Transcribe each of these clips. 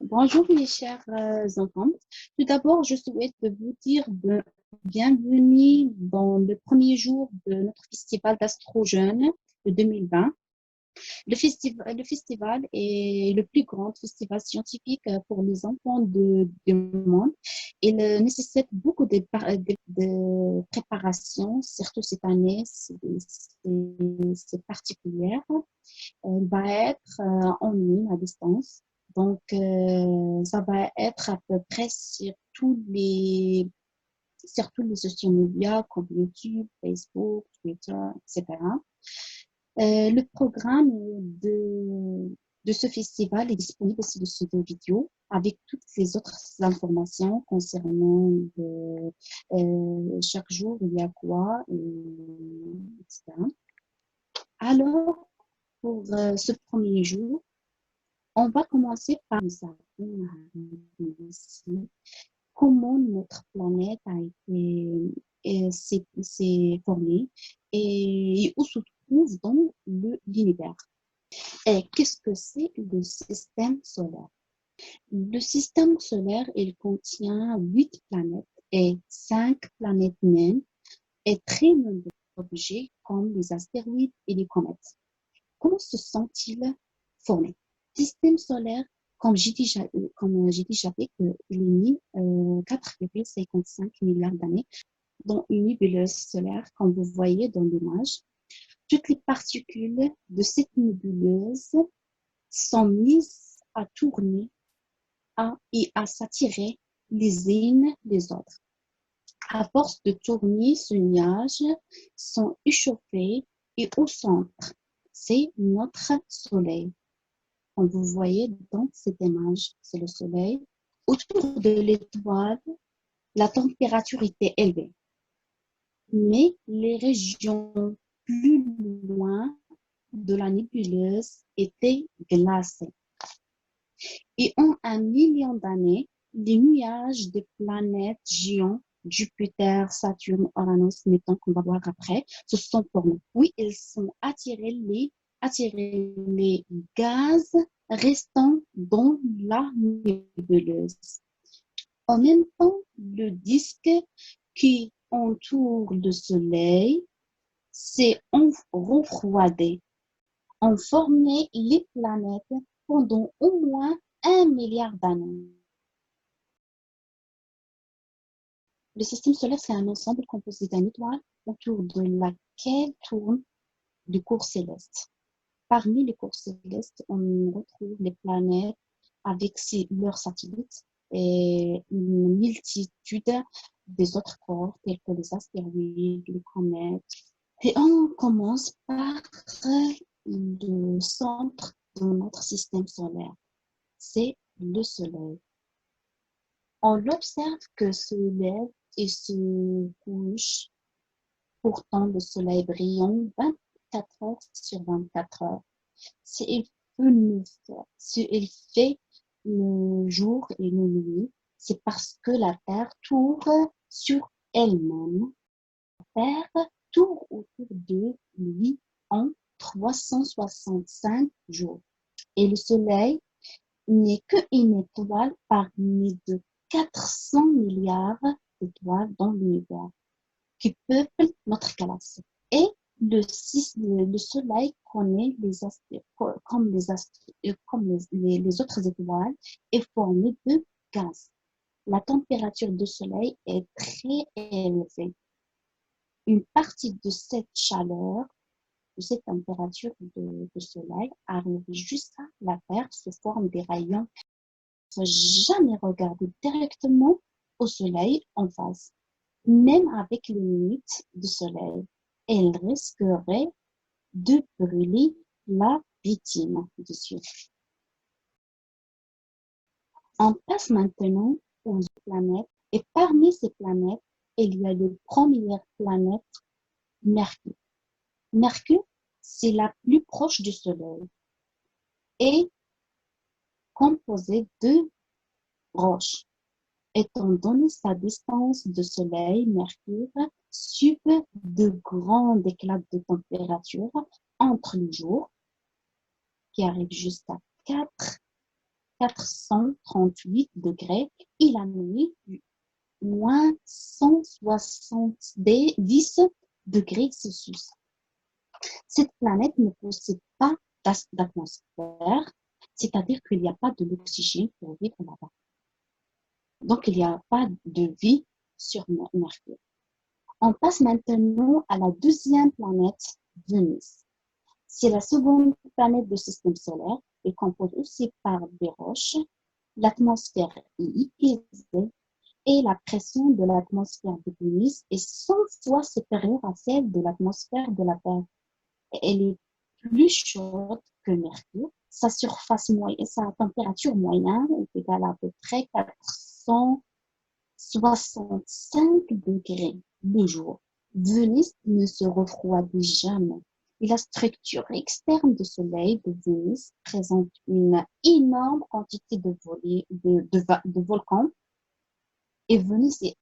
Bonjour mes chers enfants. Tout d'abord, je souhaite vous dire bienvenue dans le premier jour de notre festival d'Astro Jeunes de 2020. Le festival est le plus grand festival scientifique pour les enfants du monde. Il nécessite beaucoup de préparation, surtout cette année, c'est particulière. Elle va être en ligne à distance. Donc, ça va être à peu près sur tous les social médias comme YouTube, Facebook, Twitter, etc. Le programme de ce festival est disponible sur ce vidéo avec toutes les autres informations concernant chaque jour, il y a quoi, etc. Alors, pour ce premier jour, on va commencer par nous apprendre ici comment notre planète a été s'est formée et où se trouve dans l'univers. Et qu'est-ce que c'est le système solaire? Le système solaire, il contient 8 planètes et 5 planètes naines et très nombreux objets comme les astéroïdes et les comètes. Comment se sont-ils formés? Le système solaire, comme j'ai déjà dit, il est né 4,55 milliards d'années dans une nébuleuse solaire, comme vous voyez dans l'image. Toutes les particules de cette nébuleuse sont mises à tourner et à s'attirer les unes les autres. À force de tourner, ce nuage sont échauffés et au centre, c'est notre Soleil. Comme vous voyez dans cette image, c'est le Soleil. Autour de l'étoile, la température était élevée, mais les régions plus loin de la nébuleuse étaient glacées. Et en 1 million d'années, les nuages de planètes géantes, Jupiter, Saturne, Uranus, Neptune, qu'on va voir après, se sont formés. Oui, ils sont attirés les gaz restant dans la nébuleuse. En même temps, le disque qui entoure le Soleil s'est refroidi, ont formé les planètes pendant au moins 1 milliard d'années. Le système solaire, c'est un ensemble composé d'une étoile autour de laquelle tournent des corps célestes. Parmi les corps célestes, on retrouve les planètes avec leurs satellites et une multitude des autres corps tels que les astéroïdes, les comètes. Et on commence par le centre de notre système solaire. C'est le Soleil. On observe que se lève et se couche. Pourtant, le Soleil brillant 24 heures sur 24 heures. Il fait le jour et la nuit, c'est parce que la Terre tourne sur elle-même. La Terre tourne autour de lui en 365 jours. Et le Soleil n'est qu'une étoile parmi de 400 milliards d'étoiles dans l'univers qui peuplent notre galaxie. Et le Soleil connaît comme les autres étoiles est formé de gaz. La température du Soleil est très élevée. Une partie de cette chaleur, de cette température du Soleil arrive jusqu'à la Terre sous forme des rayons. Il ne faut jamais regarder directement au Soleil en face. Même avec les limites du Soleil, elle risquerait de brûler la rétine dessus. On passe maintenant aux planètes et parmi ces planètes, il y a la première planète, Mercure. Mercure, c'est la plus proche du Soleil et composée de roches. Étant donné sa distance du Soleil, Mercure subit de grands éclats de température entre les jours, qui arrivent jusqu'à 4 438 degrés et la nuit, moins 170 degrés Celsius. Cette planète ne possède pas d'atmosphère, c'est-à-dire qu'il n'y a pas de l'oxygène pour vivre là-bas. Donc, il n'y a pas de vie sur Mercure. On passe maintenant à la deuxième planète, Vénus. C'est la seconde planète du système solaire et composée aussi par des roches. L'atmosphère est épuisée et la pression de l'atmosphère de Vénus est 100 fois supérieure à celle de l'atmosphère de la Terre. Elle est plus chaude que Mercure. Sa surface moyenne, sa température moyenne est égale à peu près 465 degrés le jour. Vénus ne se refroidit jamais. Et la structure externe du Soleil de Vénus présente une énorme quantité de volcans. Et Vénus est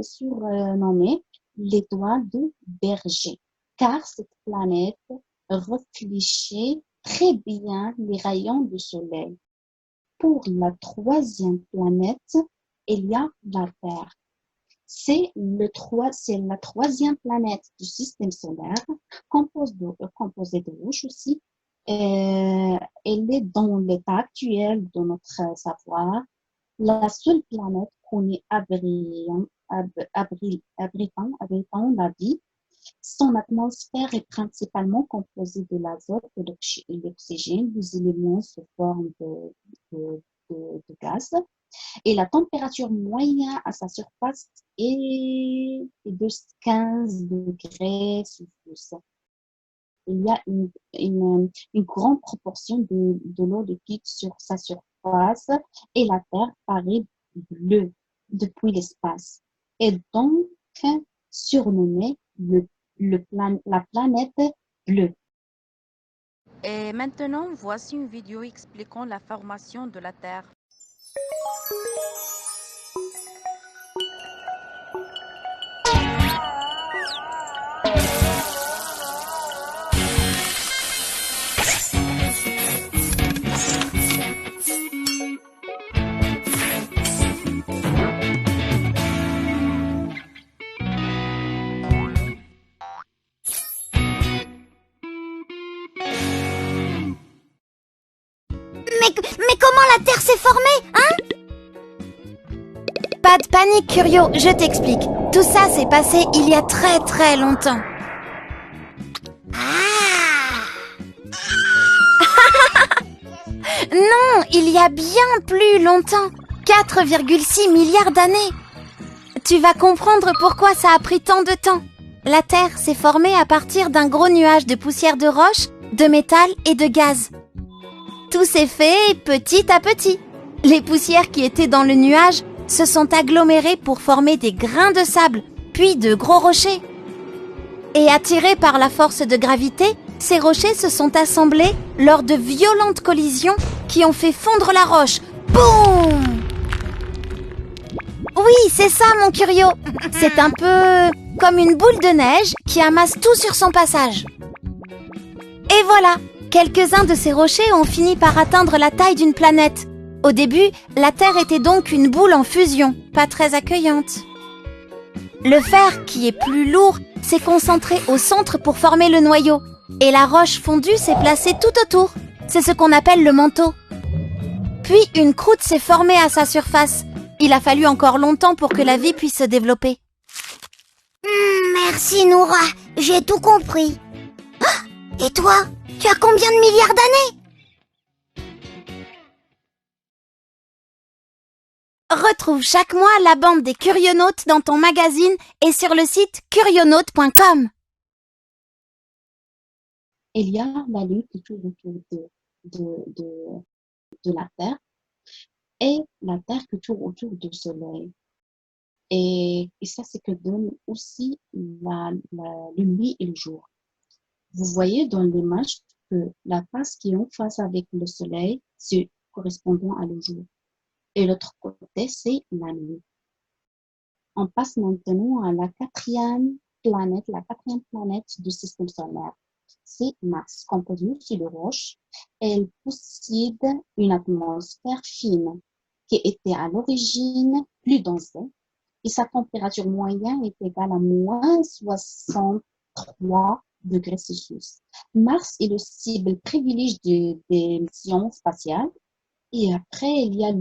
surnommé l'étoile de Berger, car cette planète réfléchit très bien les rayons du Soleil. Pour la troisième planète, il y a la Terre. C'est la troisième planète du système solaire, composée de roches aussi. Elle est dans l'état actuel de notre savoir la seule planète connue abritant la vie. Son atmosphère est principalement composée de l'azote et l'oxygène, des éléments sous forme de gaz. Et la température moyenne à sa surface est de 15 degrés Celsius. Il y a une grande proportion de l'eau liquide sur sa surface et la Terre paraît bleue depuis l'espace. Et donc surnommée la planète bleue. Et maintenant, voici une vidéo expliquant la formation de la Terre. Mais comment la Terre s'est formée, hein? Pas de panique, Curio, je t'explique. Tout ça s'est passé il y a très très longtemps. Ah! Non, il y a bien plus longtemps. 4,6 milliards d'années. Tu vas comprendre pourquoi ça a pris tant de temps. La Terre s'est formée à partir d'un gros nuage de poussière de roche, de métal et de gaz. Tout s'est fait petit à petit. Les poussières qui étaient dans le nuage se sont agglomérées pour former des grains de sable, puis de gros rochers. Et attirés par la force de gravité, ces rochers se sont assemblés lors de violentes collisions qui ont fait fondre la roche. Boum! Oui, c'est ça, mon Curio. C'est un peu comme une boule de neige qui amasse tout sur son passage. Et voilà, quelques-uns de ces rochers ont fini par atteindre la taille d'une planète. Au début, la Terre était donc une boule en fusion, pas très accueillante. Le fer, qui est plus lourd, s'est concentré au centre pour former le noyau. Et la roche fondue s'est placée tout autour. C'est ce qu'on appelle le manteau. Puis une croûte s'est formée à sa surface. Il a fallu encore longtemps pour que la vie puisse se développer. Merci Noura, j'ai tout compris. Ah, et toi, tu as combien de milliards d'années? Retrouve chaque mois la bande des Curionautes dans ton magazine et sur le site curionaute.com. Il y a la Lune qui tourne autour de la Terre et la Terre qui tourne autour du Soleil. Et ça, c'est que donne aussi le nuit et le jour. Vous voyez dans l'image que la face qui est en face avec le Soleil, c'est correspondant à le jour. Et l'autre côté, c'est la nuit. On passe maintenant à la quatrième planète du système solaire. c'est Mars, composée aussi de roches. Elle possède une atmosphère fine qui était à l'origine plus dense et sa température moyenne est égale à moins 63 degrés Celsius. Mars est le cible privilégié des missions spatiales. Et après, il y a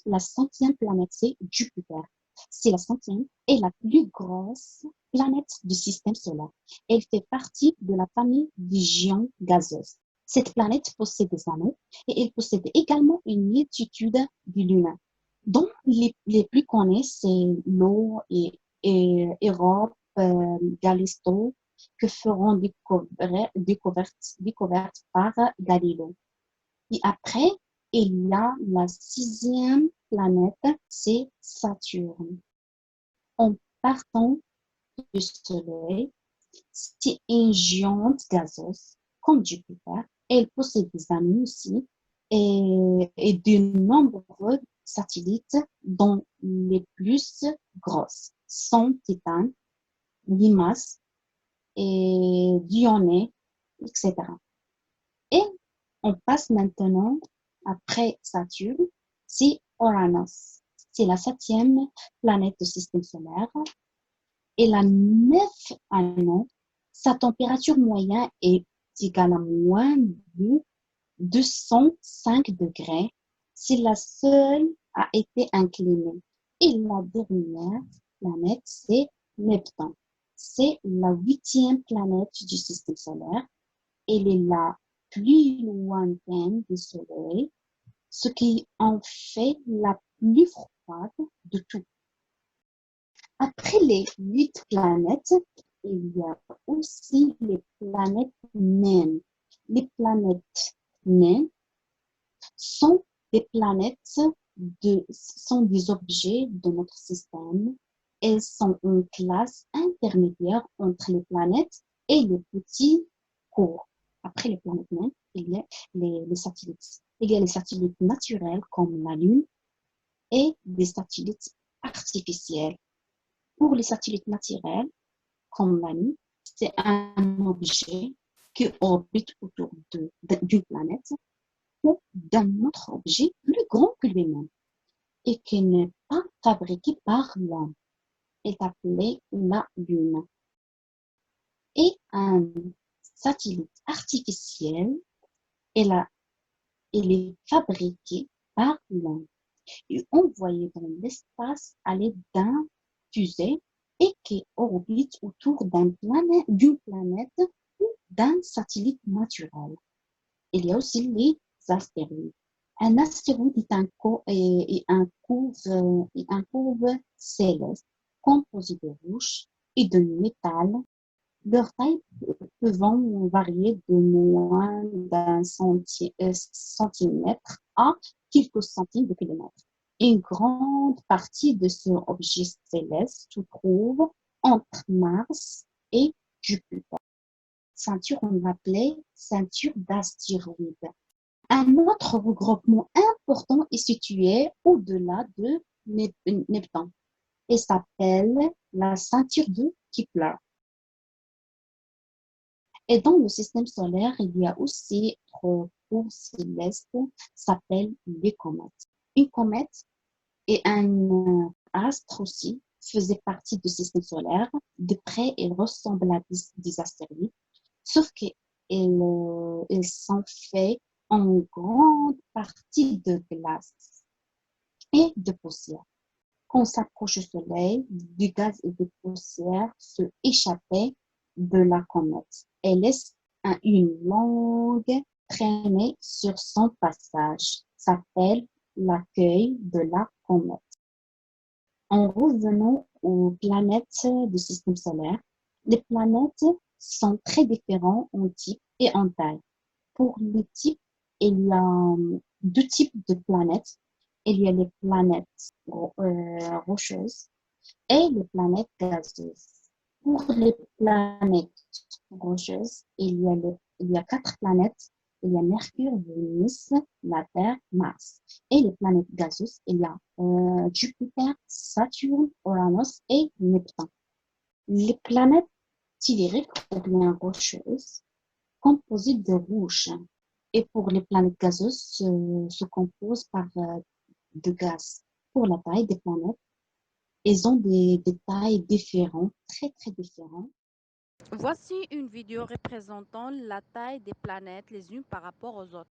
la 5e planète, c'est Jupiter. C'est la 5e et la plus grosse planète du système solaire. Elle fait partie de la famille des géants gazeux. Cette planète possède des anneaux et elle possède également une multitude de lunes, dont les plus connus, c'est l'eau et Europe, Callisto, que feront découvertes par Galilée. Et après, il y a la 6e planète, c'est Saturne. En partant du Soleil, c'est une géante gazeuse comme Jupiter. Elle possède des anneaux aussi et de nombreux satellites, dont les plus grosses sont Titan, Limace et Dioné, etc. Et on passe maintenant, après Saturne, c'est Uranus. C'est la 7e planète du système solaire. Elle a 9 anneaux. Sa température moyenne est égale à moins de 205 degrés. C'est la seule à été inclinée. Et la dernière planète, c'est Neptune. C'est la 8e planète du système solaire. Elle est la plus lointaine du Soleil, ce qui en fait la plus froide de tout. Après les 8 planètes, il y a aussi les planètes naines. Les planètes naines sont des planètes, sont des objets de notre système. Elles sont une classe intermédiaire entre les planètes et les petits corps. Après les planètes naines, il y a les satellites. Il y a les satellites naturels comme la Lune et des satellites artificiels. Pour les satellites naturels comme la Lune, c'est un objet qui orbite autour d'une planète ou d'un autre objet plus grand que lui-même et qui n'est pas fabriqué par l'homme. Est appelé la Lune. Et un satellite artificiel, il est fabriqué par l'homme et envoyé dans l'espace à l'aide d'un fusée et qui orbite autour d'une planète ou d'un satellite naturel. Il y a aussi les astéroïdes. Un astéroïde est un courbe céleste composé de roches et de métal. Leur taille pouvant varier de moins d'un centimètre à quelques centaines de kilomètres. Une grande partie de ce objet céleste se trouve entre Mars et Jupiter. Ceinture, on l'appelait ceinture d'astéroïdes. Un autre regroupement important est situé au-delà de Neptune et s'appelle la ceinture de Kepler. Et dans le système solaire, il y a aussi autre courbe céleste s'appelle les comètes. Une comète et un astre aussi faisaient partie du système solaire. De près, ils ressemblent à des astéroïdes, sauf qu'ils sont faits en grande partie de glace et de poussière. Quand on s'approche du Soleil, du gaz et de poussière se échappaient de la comète et laisse une longue traînée sur son passage. Ça s'appelle l'accueil de la comète. En revenant aux planètes du système solaire, les planètes sont très différentes en type et en taille. Pour les types, il y a 2 types de planètes. Il y a les planètes rocheuses et les planètes gazeuses. Pour les planètes rocheuses, il y a 4 planètes. Il y a Mercure, Vénus, la Terre, Mars. Et les planètes gazeuses, il y a Jupiter, Saturne, Uranus et Neptune. Les planètes telluriques ou bien rocheuses composée de rouge. Et pour les planètes gazeuses, se compose par de gaz. Pour la taille des planètes, elles ont des tailles différentes, très très différentes. Voici une vidéo représentant la taille des planètes les unes par rapport aux autres.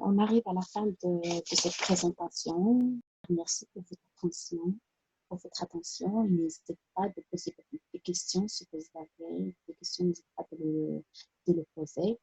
On arrive à la fin de cette présentation. Merci pour votre attention. N'hésitez pas de poser des questions si vous avez des questions, n'hésitez pas de les poser.